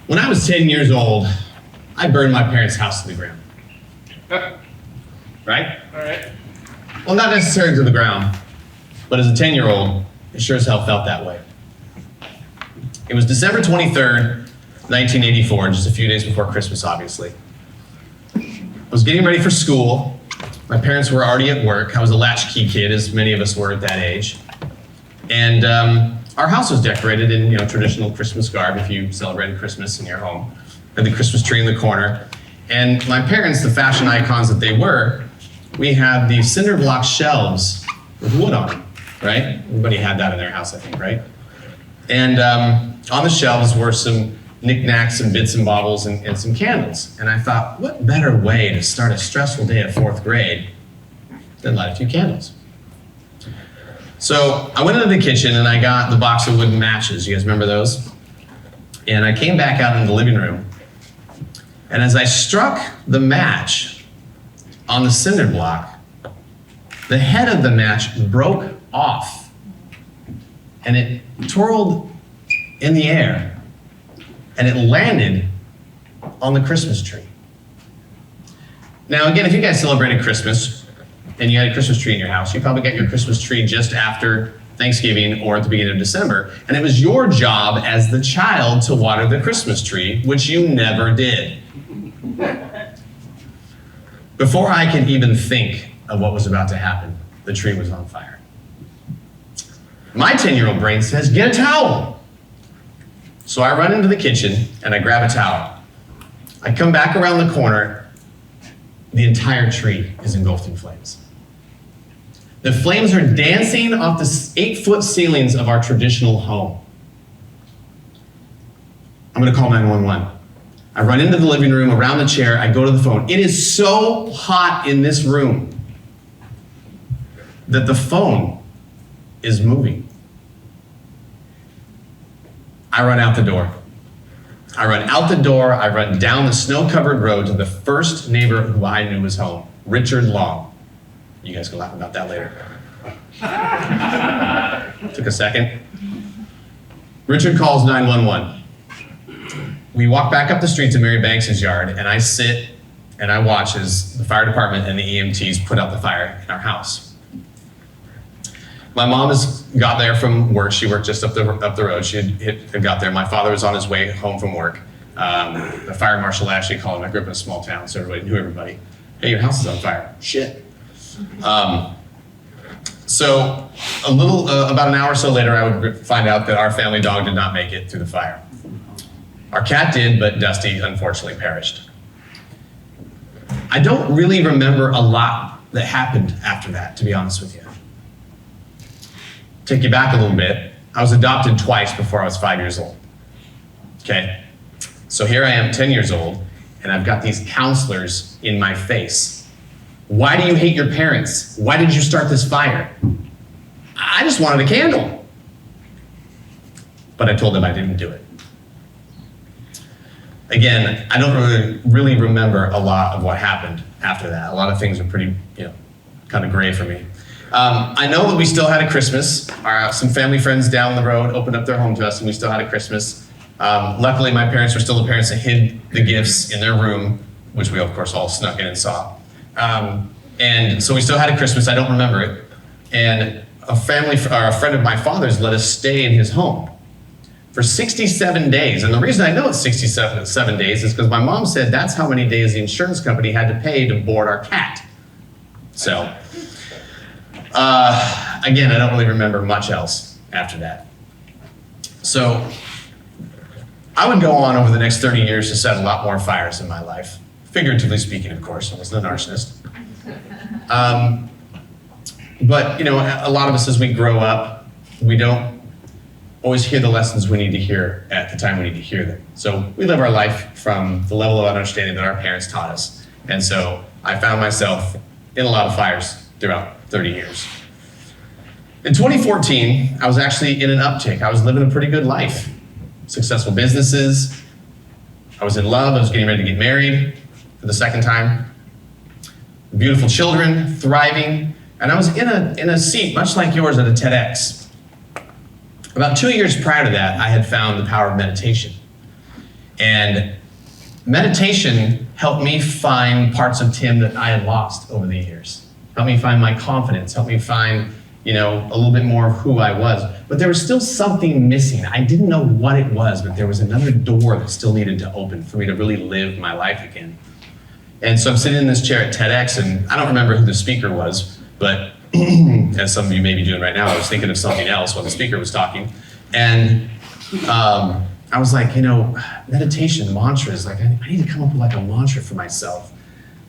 When I was 10 years old, I burned my parents' house to the ground. Right? All right. Well, not necessarily to the ground, but as a 10-year-old, it sure as hell felt that way. It was December 23rd, 1984, just a few days before Christmas, obviously. I was getting ready for school. My parents were already at work. I was a latchkey kid, as many of us were at that age. And our house was decorated in traditional Christmas garb, if you celebrated Christmas in your home. Had the Christmas tree in the corner. And my parents, the fashion icons that they were, we had these cinder block shelves with wood on them, right? Everybody had that in their house, I think, right? And on the shelves were some knickknacks and bits and baubles and some candles. And I thought, what better way to start a stressful day of 4th grade than light a few candles? So I went into the kitchen and I got the box of wooden matches. You guys remember those? And I came back out into the living room. And as I struck the match on the cinder block, the head of the match broke off and it twirled in the air and it landed on the Christmas tree. Now again, if you guys celebrated Christmas and you had a Christmas tree in your house, you probably got your Christmas tree just after Thanksgiving or at the beginning of December, and it was your job as the child to water the Christmas tree, which you never did. Before I could even think of what was about to happen, the tree was on fire. My 10-year-old brain says, get a towel. So I run into the kitchen and I grab a towel. I come back around the corner, the entire tree is engulfed in flames. The flames are dancing off the 8-foot ceilings of our traditional home. I'm gonna call 911. I run into the living room, around the chair, I go to the phone. It is so hot in this room that the phone is moving. I run out the door. I run down the snow-covered road to the first neighbor who I knew was home, Richard Long. You guys can laugh about that later. Took a second. Richard calls 911. We walk back up the street to Mary Banks's yard, and I sit and I watch as the fire department and the EMTs put out the fire in our house. My mom has got there from work. She worked just up the road. She had got there. My father was on his way home from work. The fire marshal actually called him. I grew up in a small town, so everybody knew everybody. Hey, your house is on fire. Shit. So about an hour or so later, I would find out that our family dog did not make it through the fire. Our cat did, but Dusty unfortunately perished. I don't really remember a lot that happened after that, to be honest with you. Take you back a little bit. I was adopted twice before I was 5 years old. Okay? So here I am, 10 years old, and I've got these counselors in my face. Why do you hate your parents? Why did you start this fire? I just wanted a candle. But I told them I didn't do it. Again, I don't really remember a lot of what happened after that. A lot of things are pretty, kind of gray for me. I know that we still had a Christmas. Some family friends down the road opened up their home to us and we still had a Christmas. Luckily, my parents were still the parents that hid the gifts in their room, which we of course all snuck in and saw. And so we still had a Christmas. I don't remember it. And a friend of my father's let us stay in his home for 67 days. And the reason I know it's 67 days is because my mom said that's how many days the insurance company had to pay to board our cat. So, again, I don't really remember much else after that. So, I would go on over the next 30 years to set a lot more fires in my life. Figuratively speaking, of course, I wasn't a narcissist. But, a lot of us as we grow up, we don't always hear the lessons we need to hear at the time we need to hear them. So we live our life from the level of understanding that our parents taught us. And so I found myself in a lot of fires throughout 30 years. In 2014, I was actually in an uptick. I was living a pretty good life. Successful businesses. I was in love. I was getting ready to get married for the second time. Beautiful children, thriving. And I was in a seat, much like yours at a TEDx. About 2 years prior to that, I had found the power of meditation. And meditation helped me find parts of Tim that I had lost over the years. Helped me find my confidence, helped me find, a little bit more of who I was. But there was still something missing. I didn't know what it was, but there was another door that still needed to open for me to really live my life again. And so I'm sitting in this chair at TEDx, and I don't remember who the speaker was, but as some of you may be doing right now, I was thinking of something else while the speaker was talking. And I was like, meditation, mantras, like I need to come up with like a mantra for myself.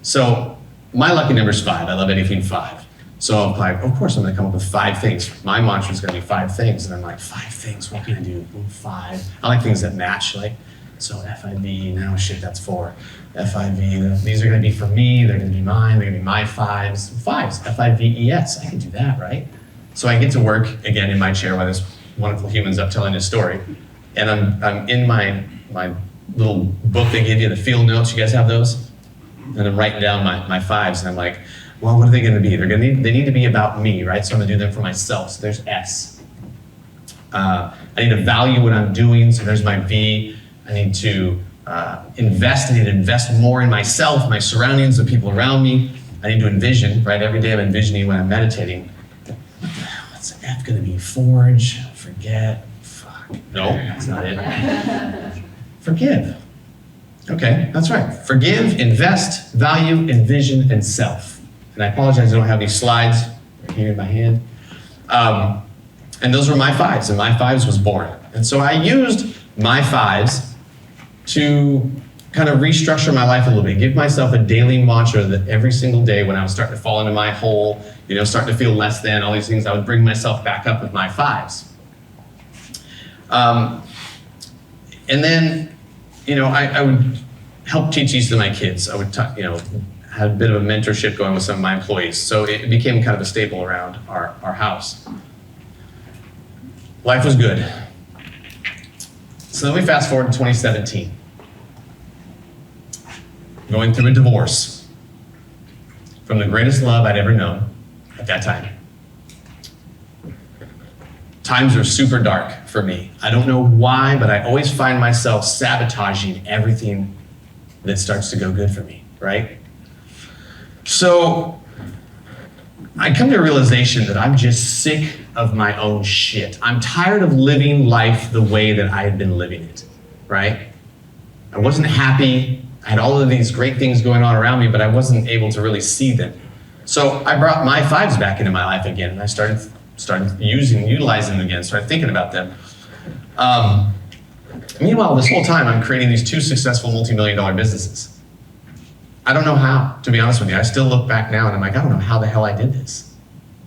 So my lucky number is 5. I love anything 5. So I'm like, of course I'm gonna come up with 5 things. My mantra is gonna be 5 things. And I'm like, 5 things, what can I do? 5. I like things that match, like, so FIV, now shit, that's 4. FIV, these are gonna be for me, they're gonna be mine, they're gonna be my 5s. 5s, FIVES, I can do that, right? So I get to work again in my chair while this wonderful human's up telling his story. And I'm in my little book they give you, the field notes, you guys have those? And I'm writing down my 5s, and I'm like, well, what are they gonna be? They need to be about me, right? So I'm gonna do them for myself, so there's S. I need to value what I'm doing, so there's my V. I need to invest more in myself, my surroundings, the people around me. I need to envision, right? Every day I'm envisioning when I'm meditating. What's F gonna be? Forge, forget, fuck. No, that's not it. Forgive. Okay, that's right. Forgive, invest, value, envision, and self. And I apologize, I don't have these slides right here in my hand. And those were my 5s, and my 5s was born. And so I used my 5s to kind of restructure my life a little bit, give myself a daily mantra that every single day when I was starting to fall into my hole, starting to feel less than, all these things, I would bring myself back up with my 5s. And then, I would help teach these to my kids. I would, had a bit of a mentorship going with some of my employees. So it became kind of a staple around our house. Life was good. So then we fast forward to 2017. Going through a divorce from the greatest love I'd ever known at that time. Times are super dark for me. I don't know why, but I always find myself sabotaging everything that starts to go good for me, right? So I come to a realization that I'm just sick of my own shit. I'm tired of living life the way that I had been living it, right? I wasn't happy. I had all of these great things going on around me, but I wasn't able to really see them. So I brought my 5s back into my life again, and I started utilizing them again, started thinking about them. Meanwhile, this whole time, I'm creating these 2 successful multi-million-dollar businesses. I don't know how, to be honest with you. I still look back now and I'm like, I don't know how the hell I did this.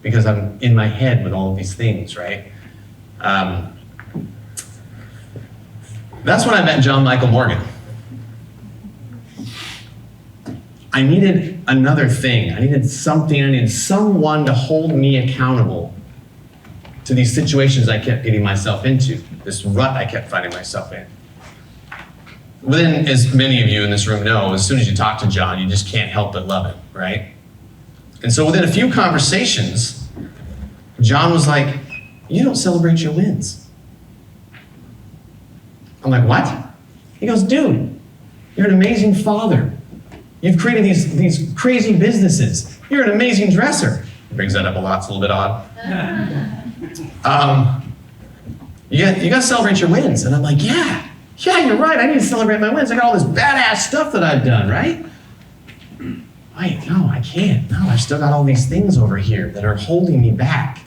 Because I'm in my head with all of these things, right? That's when I met John Michael Morgan. I needed another thing. I needed something. I needed someone to hold me accountable to these situations I kept getting myself into, this rut I kept finding myself in. Then, as many of you in this room know, as soon as you talk to John, you just can't help but love him, right? And so within a few conversations, John was like, you don't celebrate your wins. I'm like, what? He goes, dude, you're an amazing father. You've created these crazy businesses. You're an amazing dresser. He brings that up a lot, it's a little bit odd. You got to celebrate your wins. And I'm like, yeah, you're right. I need to celebrate my wins. I got all this badass stuff that I've done, right? Wait, no, I can't. No, I've still got all these things over here that are holding me back.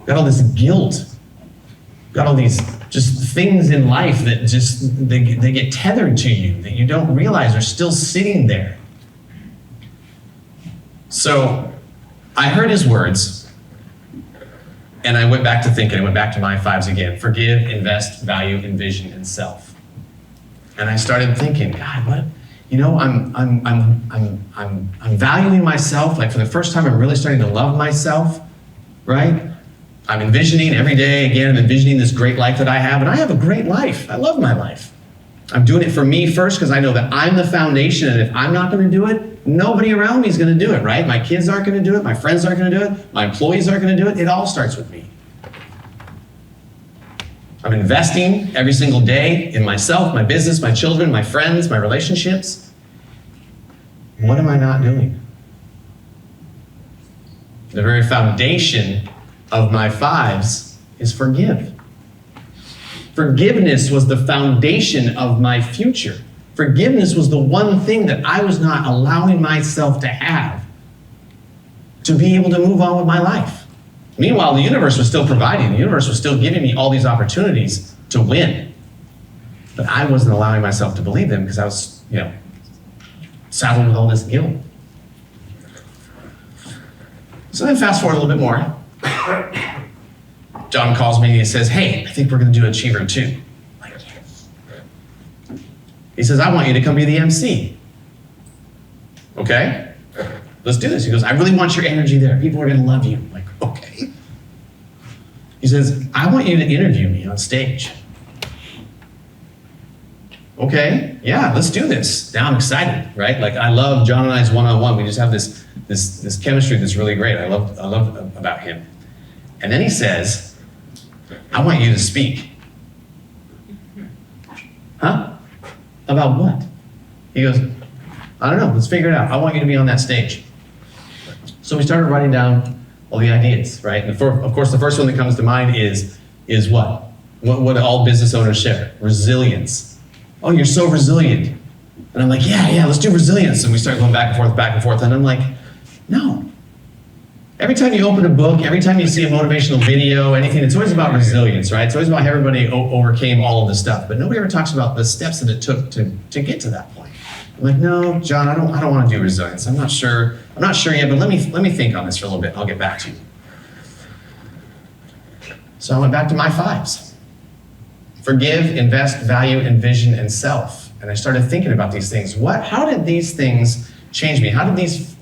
Got all this guilt. Got all these just things in life that just, they get tethered to you that you don't realize are still sitting there. So I heard his words and I went back to thinking, I went back to my 5s again. Forgive, invest, value, envision, and self. And I started thinking, God, what? I'm valuing myself. Like for the first time, I'm really starting to love myself, right? I'm envisioning every day, again, I'm envisioning this great life that I have, and I have a great life. I love my life. I'm doing it for me first because I know that I'm the foundation, and if I'm not going to do it, nobody around me is going to do it, right? My kids aren't going to do it, my friends aren't going to do it, my employees aren't going to do it. It all starts with me. I'm investing every single day in myself, my business, my children, my friends, my relationships. What am I not doing? The very foundation of my 5s is forgive. Forgiveness was the foundation of my future. Forgiveness was the one thing that I was not allowing myself to have to be able to move on with my life. Meanwhile, the universe was still providing. The universe was still giving me all these opportunities to win. But I wasn't allowing myself to believe them because I was, saddled with all this guilt. So then fast forward a little bit more. John calls me and he says, hey, I think we're going to do ACHIEVR 2. He says, I want you to come be the MC. Okay, let's do this. He goes, I really want your energy there. People are going to love you. I'm like, okay. He says, I want you to interview me on stage. Okay, yeah, let's do this. Now I'm excited, right? Like I love John and I's one-on-one. We just have this chemistry that's really great. I love about him. And then he says, I want you to speak. Huh? About what? He goes, I don't know, let's figure it out. I want you to be on that stage. So we started writing down all the ideas, right? And of course, the first one that comes to mind is what? What all business owners share? Resilience. Oh, you're so resilient. And I'm like, yeah, let's do resilience. And we start going back and forth. And I'm like, no. Every time you open a book, every time you see a motivational video, anything, it's always about resilience, right? It's always about how everybody overcame all of the stuff. But nobody ever talks about the steps that it took to get to that point. I'm like, no, John, I don't want to do resilience. I'm not sure yet, but let me think on this for a little bit. I'll get back to you. So I went back to my 5s. Forgive, invest, value, envision, and self. And I started thinking about these things. How did these things change me? How did these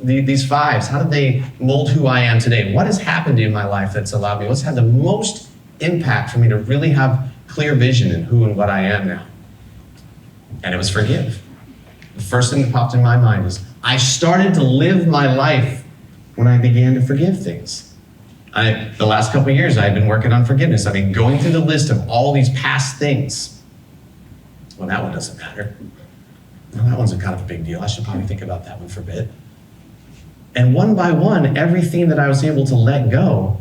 5s, how did they mold who I am today? What has happened in my life that's allowed me? What's had the most impact for me to really have clear vision in who and what I am now? And it was forgive. The first thing that popped in my mind is I started to live my life when I began to forgive things. The last couple of years, I've been working on forgiveness. I've been going through the list of all these past things. Well, that one doesn't matter. Well, that one's kind of a big deal. I should probably think about that one for a bit. And one by one, everything that I was able to let go,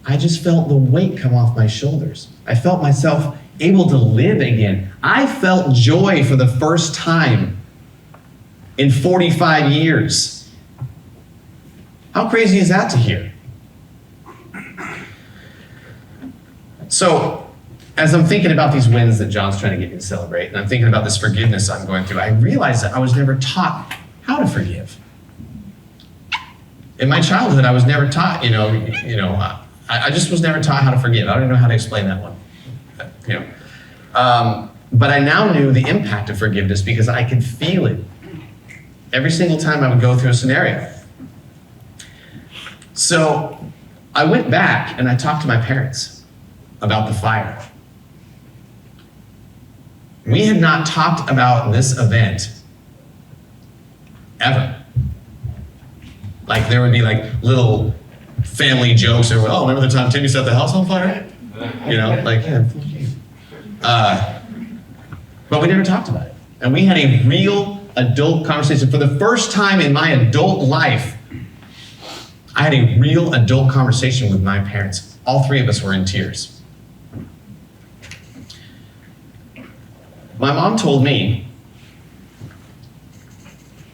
I just felt the weight come off my shoulders. I felt myself able to live again. I felt joy for the first time in 45 years. How crazy is that to hear? So, as I'm thinking about these wins that John's trying to get me to celebrate, and I'm thinking about this forgiveness I'm going through, I realized that I was never taught how to forgive. In my childhood, I was never taught, I just was never taught how to forgive. I don't even know how to explain that one. But I now knew the impact of forgiveness because I could feel it every single time I would go through a scenario. So I went back and I talked to my parents about the fire. We had not talked about this event ever. Like there would be like little family jokes or, oh, remember the time Timmy set the house on fire? But we never talked about it. And we had a real adult conversation. For the first time in my adult life, I had a real adult conversation with my parents. All 3 of us were in tears. My mom told me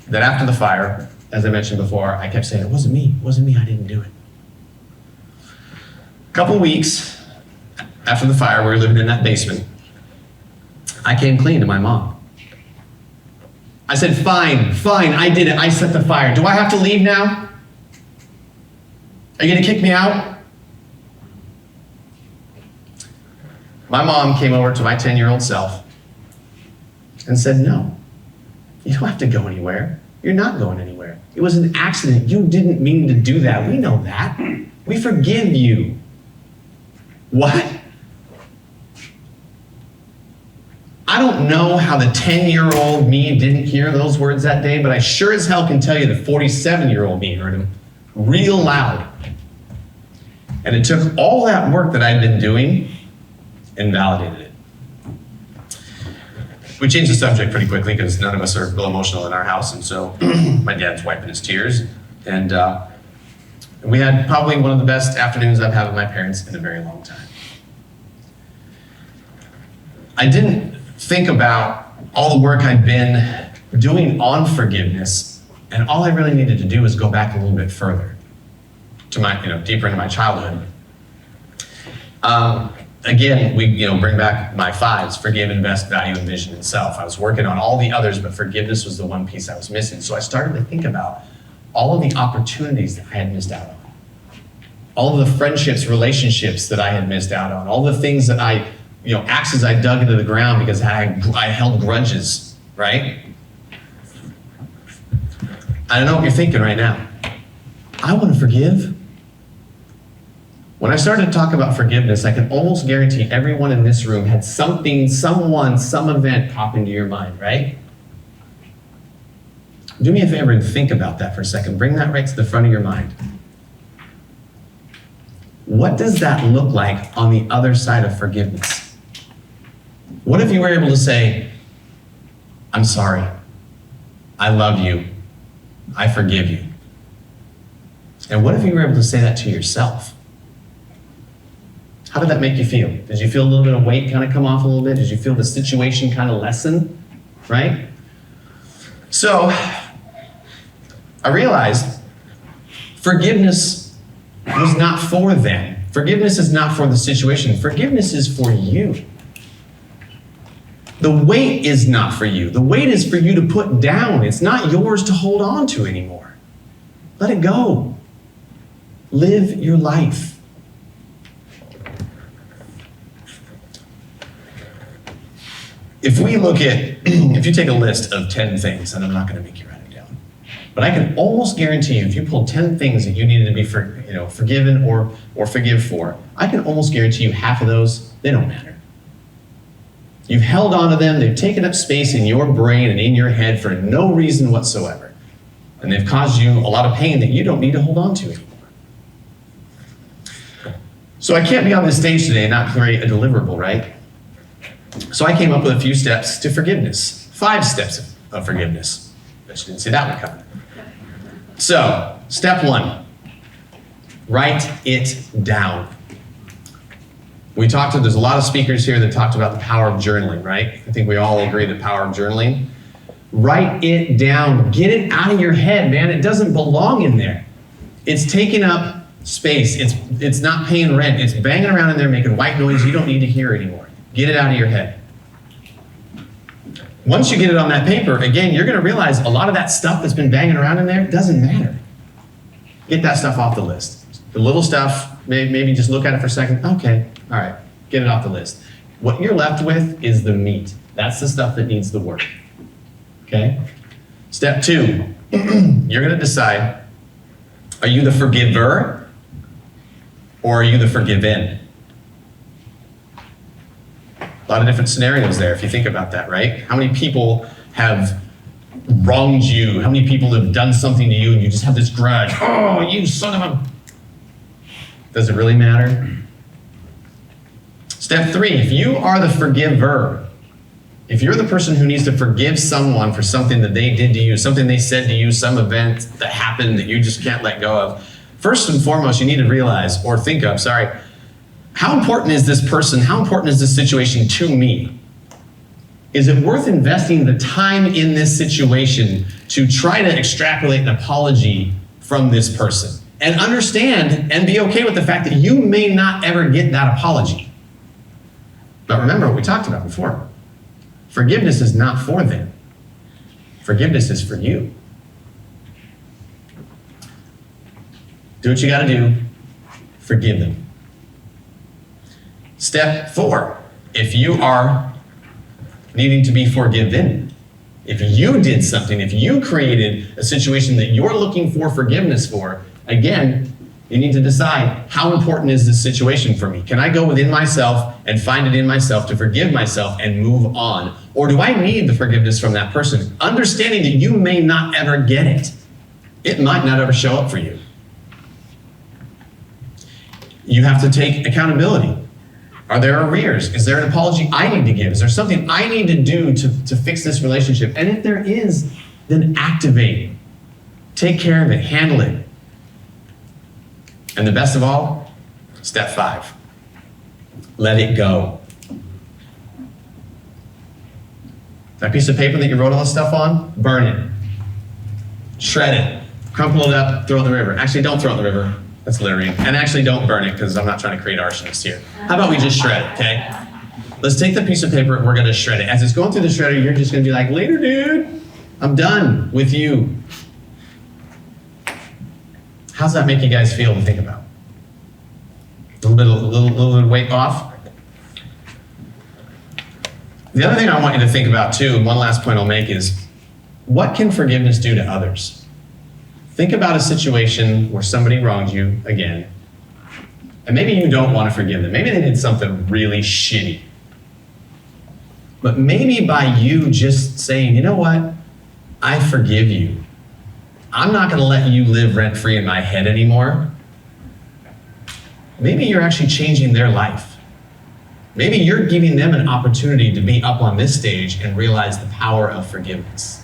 that after the fire, as I mentioned before, I kept saying, it wasn't me, I didn't do it. A couple weeks after the fire, we were living in that basement. I came clean to my mom. I said, fine, I did it, I set the fire. Do I have to leave now? Are you gonna kick me out? My mom came over to my 10-year-old self and said, no, you don't have to go anywhere. You're not going anywhere. It was an accident. You didn't mean to do that. We know that. We forgive you. What? I don't know how the 10-year-old me didn't hear those words that day, but I sure as hell can tell you the 47-year-old me heard them real loud. And it took all that work that I'd been doing and validated it. We changed the subject pretty quickly because none of us are real emotional in our house, and so my dad's wiping his tears, and we had probably one of the best afternoons I've had with my parents in a very long time. I didn't think about all the work I'd been doing on forgiveness, and all I really needed to do was go back a little bit further to my, deeper into my childhood. Again, we bring back my fives: forgive, invest, value, and vision in self. I was working on all the others, but forgiveness was the one piece I was missing. So I started to think about all of the opportunities that I had missed out on, all of the friendships, relationships that I had missed out on, all the things that axes I dug into the ground because I held grudges, right? I don't know what you're thinking right now. I want to forgive. When I started to talk about forgiveness, I can almost guarantee everyone in this room had something, someone, some event pop into your mind, right? Do me a favor and think about that for a second. Bring that right to the front of your mind. What does that look like on the other side of forgiveness? What if you were able to say, I'm sorry, I love you, I forgive you? And what if you were able to say that to yourself? How did that make you feel? Did you feel a little bit of weight kind of come off a little bit? Did you feel the situation kind of lessen, right? So I realized forgiveness was not for them. Forgiveness is not for the situation. Forgiveness is for you. The weight is not for you. The weight is for you to put down. It's not yours to hold on to anymore. Let it go. Live your life. If you take a list of 10 things, and I'm not going to make you write it down, but I can almost guarantee you, if you pull 10 things that you needed to be forgiven or forgive for, I can almost guarantee you half of those, they don't matter. You've held on to them, they've taken up space in your brain and in your head for no reason whatsoever. And they've caused you a lot of pain that you don't need to hold on to anymore. So I can't be on this stage today and not create a deliverable, right? So I came up with a few steps to forgiveness. 5 steps of forgiveness. Bet you didn't see that one coming. So, step 1, write it down. There's a lot of speakers here that talked about the power of journaling, right? I think we all agree the power of journaling. Write it down. Get it out of your head, man. It doesn't belong in there. It's taking up space. It's not paying rent. It's banging around in there making white noise you don't need to hear anymore. Get it out of your head. Once you get it on that paper, again, you're going to realize a lot of that stuff that's been banging around in there doesn't matter. Get that stuff off the list. The little stuff, maybe just look at it for a second. Okay, all right, get it off the list. What you're left with is the meat. That's the stuff that needs the work. Okay? Step 2, you're going to decide, are you the forgiver or are you the forgiven? A lot of different scenarios there if you think about that, right? How many people have wronged you? How many people have done something to you and you just have this grudge? Oh, you son of a... Does it really matter? Step 3, if you are the forgiver, if you're the person who needs to forgive someone for something that they did to you, something they said to you, some event that happened that you just can't let go of, first and foremost, you need to realize, or think of, how important is this person? How important is this situation to me? Is it worth investing the time in this situation to try to extrapolate an apology from this person? And understand and be okay with the fact that you may not ever get that apology. But remember what we talked about before. Forgiveness is not for them. Forgiveness is for you. Do what you got to do. Forgive them. Step 4, if you are needing to be forgiven, if you did something, if you created a situation that you're looking for forgiveness for, again, you need to decide, how important is this situation for me? Can I go within myself and find it in myself to forgive myself and move on? Or do I need the forgiveness from that person? Understanding that you may not ever get it. It might not ever show up for you. You have to take accountability. Are there arrears? Is there an apology I need to give? Is there something I need to do to fix this relationship? And if there is, then activate it. Take care of it, handle it. And the best of all, step 5, let it go. That piece of paper that you wrote all this stuff on, burn it. Shred it. Crumple it up, throw it in the river. Actually, don't throw it in the river. That's littering. And actually, don't burn it, because I'm not trying to create arsonists here. How about we just shred it, okay? Let's take the piece of paper and we're gonna shred it. As it's going through the shredder, you're just gonna be like, later, dude. I'm done with you. How's that make you guys feel to think about? A little bit of weight off? The other thing I want you to think about too, and one last point I'll make is, what can forgiveness do to others? Think about a situation where somebody wronged you again, and maybe you don't want to forgive them. Maybe they did something really shitty. But maybe by you just saying, you know what? I forgive you. I'm not going to let you live rent-free in my head anymore. Maybe you're actually changing their life. Maybe you're giving them an opportunity to be up on this stage and realize the power of forgiveness.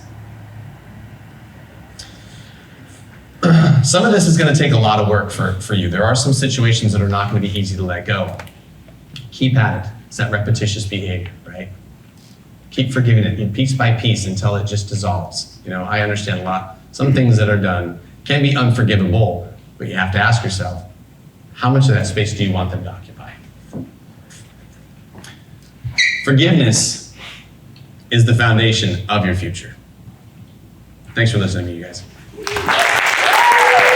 Some of this is going to take a lot of work for you. There are some situations that are not going to be easy to let go. Keep at it. It's that repetitious behavior, right? Keep forgiving it piece by piece until it just dissolves. You know, I understand a lot. Some things that are done can be unforgivable, but you have to ask yourself, how much of that space do you want them to occupy? Forgiveness is the foundation of your future. Thanks for listening to me, you guys.